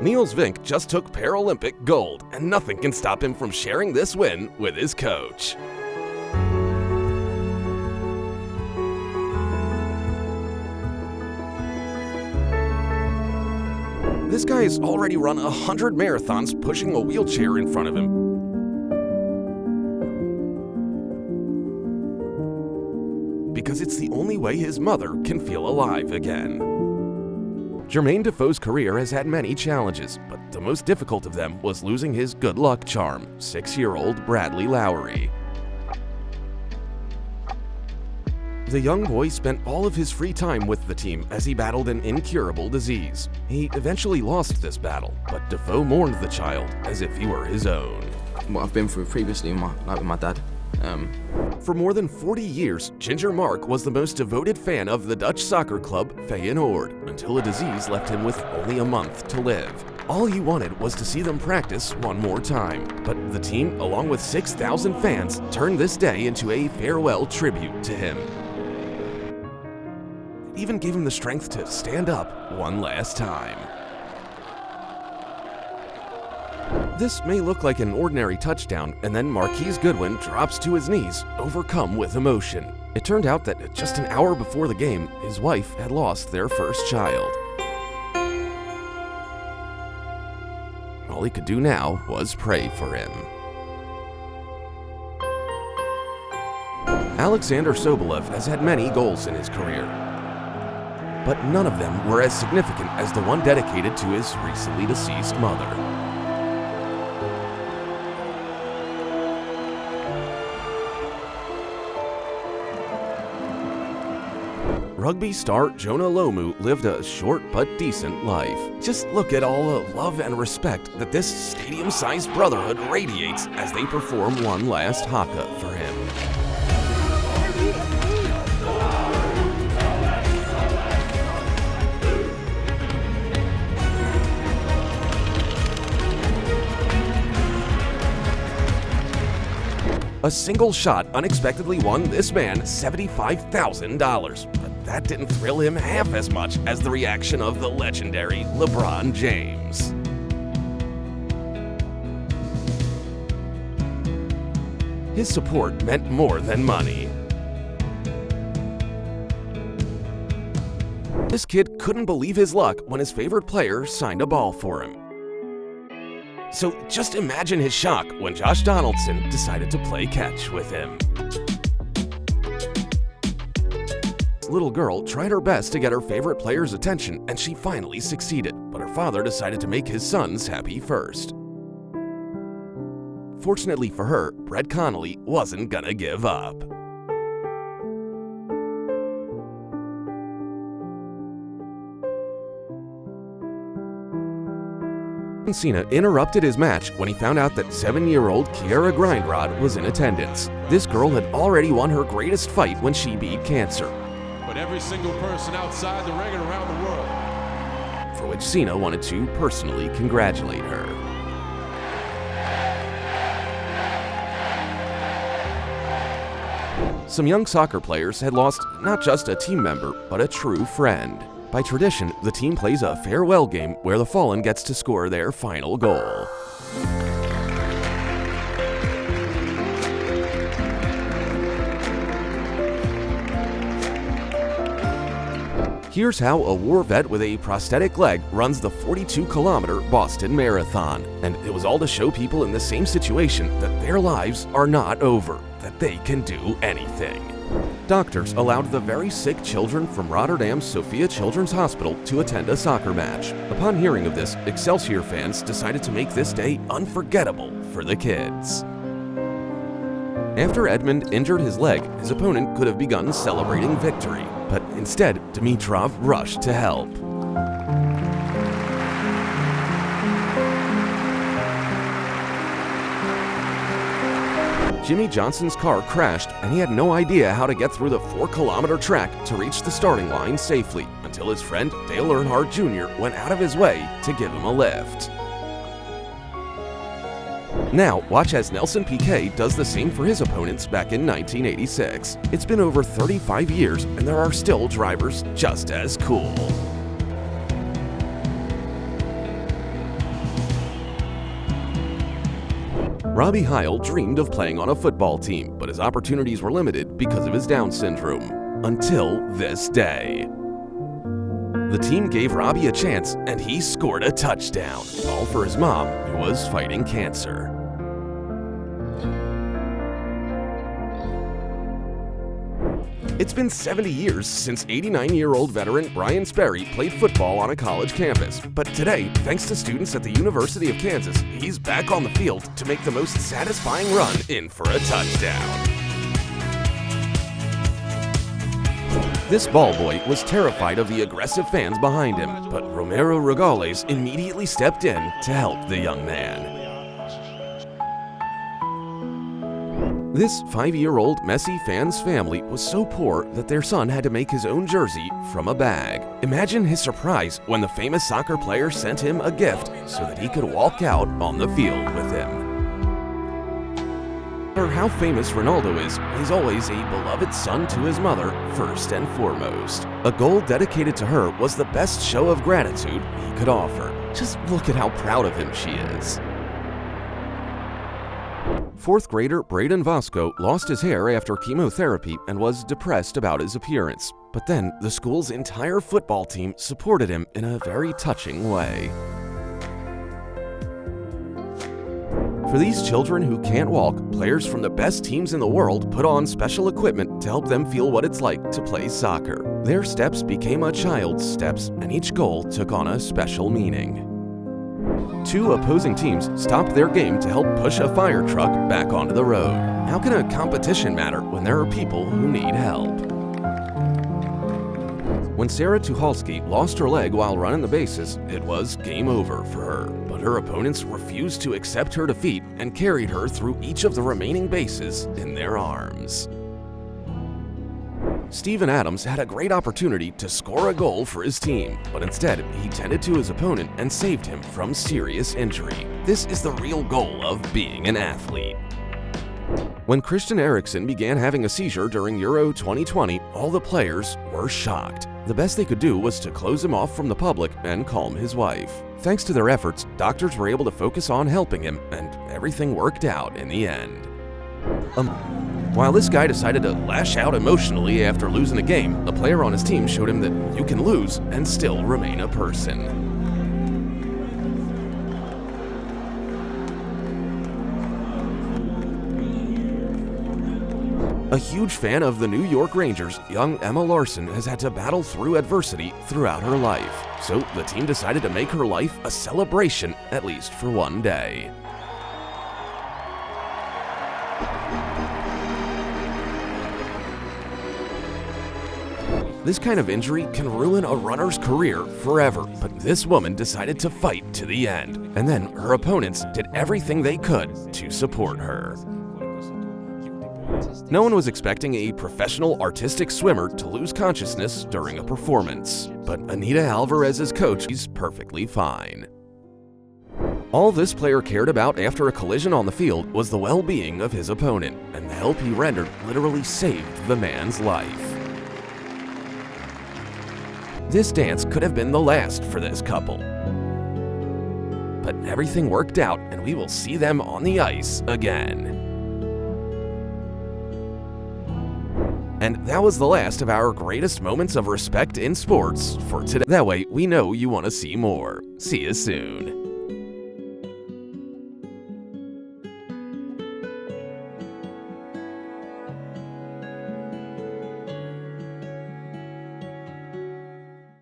Niels Vink just took Paralympic gold, and nothing can stop him from sharing this win with his coach. This guy's already run 100 marathons pushing a wheelchair in front of him. Because it's the only way his mother can feel alive again. Jermaine Defoe's career has had many challenges, but the most difficult of them was losing his good luck charm, 6-year-old Bradley Lowery. The young boy spent all of his free time with the team as he battled an incurable disease. He eventually lost this battle, but Defoe mourned the child as if he were his own. What I've been through previously with my dad. For more than 40 years, Ginger Mark was the most devoted fan of the Dutch soccer club Feyenoord, until a disease left him with only a month to live. All he wanted was to see them practice one more time, but the team, along with 6,000 fans, turned this day into a farewell tribute to him. It even gave him the strength to stand up one last time. This may look like an ordinary touchdown, and then Marquise Goodwin drops to his knees, overcome with emotion. It turned out that just an hour before the game, his wife had lost their first child. All he could do now was pray for him. Alexander Sobolev has had many goals in his career, but none of them were as significant as the one dedicated to his recently deceased mother. Rugby star Jonah Lomu lived a short but decent life. Just look at all the love and respect that this stadium-sized Brotherhood radiates as they perform one last haka for him. A single shot unexpectedly won this man $75,000, but that didn't thrill him half as much as the reaction of the legendary LeBron James. His support meant more than money. This kid couldn't believe his luck when his favorite player signed a ball for him. So just imagine his shock when Josh Donaldson decided to play catch with him. Little girl tried her best to get her favorite player's attention, and she finally succeeded, but her father decided to make his sons happy first. Fortunately for her, Brett Connolly wasn't gonna give up. Cena interrupted his match when he found out that 7-year-old Kiara Grindrod was in attendance. This girl had already won her greatest fight when she beat cancer, but every single person outside the ring and around the world, for which Cena wanted to personally congratulate her. Some young soccer players had lost not just a team member, but a true friend. By tradition, the team plays a farewell game where the fallen gets to score their final goal. Here's how a war vet with a prosthetic leg runs the 42-kilometer Boston Marathon. And it was all to show people in the same situation that their lives are not over, that they can do anything. Doctors allowed the very sick children from Rotterdam's Sophia Children's Hospital to attend a soccer match. Upon hearing of this, Excelsior fans decided to make this day unforgettable for the kids. After Edmund injured his leg, his opponent could have begun celebrating victory, but instead, Dimitrov rushed to help. Jimmy Johnson's car crashed, and he had no idea how to get through the 4-kilometer track to reach the starting line safely, until his friend Dale Earnhardt Jr. went out of his way to give him a lift. Now, watch as Nelson Piquet does the same for his opponents back in 1986. It's been over 35 years, and there are still drivers just as cool. Robbie Heil dreamed of playing on a football team, but his opportunities were limited because of his Down syndrome. Until this day. The team gave Robbie a chance, and he scored a touchdown, all for his mom, who was fighting cancer. It's been 70 years since 89-year-old veteran Brian Sperry played football on a college campus. But today, thanks to students at the University of Kansas, he's back on the field to make the most satisfying run in for a touchdown. This ball boy was terrified of the aggressive fans behind him, but Romero Regales immediately stepped in to help the young man. This 5-year-old Messi fan's family was so poor that their son had to make his own jersey from a bag. Imagine his surprise when the famous soccer player sent him a gift so that he could walk out on the field with him. No matter how famous Ronaldo is, he's always a beloved son to his mother first and foremost. A goal dedicated to her was the best show of gratitude he could offer. Just look at how proud of him she is. 4th grader Braden Vasco lost his hair after chemotherapy and was depressed about his appearance. But then the school's entire football team supported him in a very touching way. For these children who can't walk, players from the best teams in the world put on special equipment to help them feel what it's like to play soccer. Their steps became a child's steps, and each goal took on a special meaning. 2 opposing teams stopped their game to help push a fire truck back onto the road. How can a competition matter when there are people who need help? When Sarah Tucholsky lost her leg while running the bases, it was game over for her. But her opponents refused to accept her defeat and carried her through each of the remaining bases in their arms. Steven Adams had a great opportunity to score a goal for his team, but instead he tended to his opponent and saved him from serious injury. This is the real goal of being an athlete. When Christian Eriksen began having a seizure during Euro 2020, all the players were shocked. The best they could do was to close him off from the public and calm his wife. Thanks to their efforts, doctors were able to focus on helping him, and everything worked out in the end. While this guy decided to lash out emotionally after losing a game, a player on his team showed him that you can lose and still remain a person. A huge fan of the New York Rangers, young Emma Larson has had to battle through adversity throughout her life. So the team decided to make her life a celebration, at least for one day. This kind of injury can ruin a runner's career forever, but this woman decided to fight to the end. And then her opponents did everything they could to support her. No one was expecting a professional artistic swimmer to lose consciousness during a performance, but Anita Alvarez's coach is perfectly fine. All this player cared about after a collision on the field was the well-being of his opponent, and the help he rendered literally saved the man's life. This dance could have been the last for this couple. But everything worked out, and we will see them on the ice again. And that was the last of our greatest moments of respect in sports for today. That way, we know you want to see more. See you soon.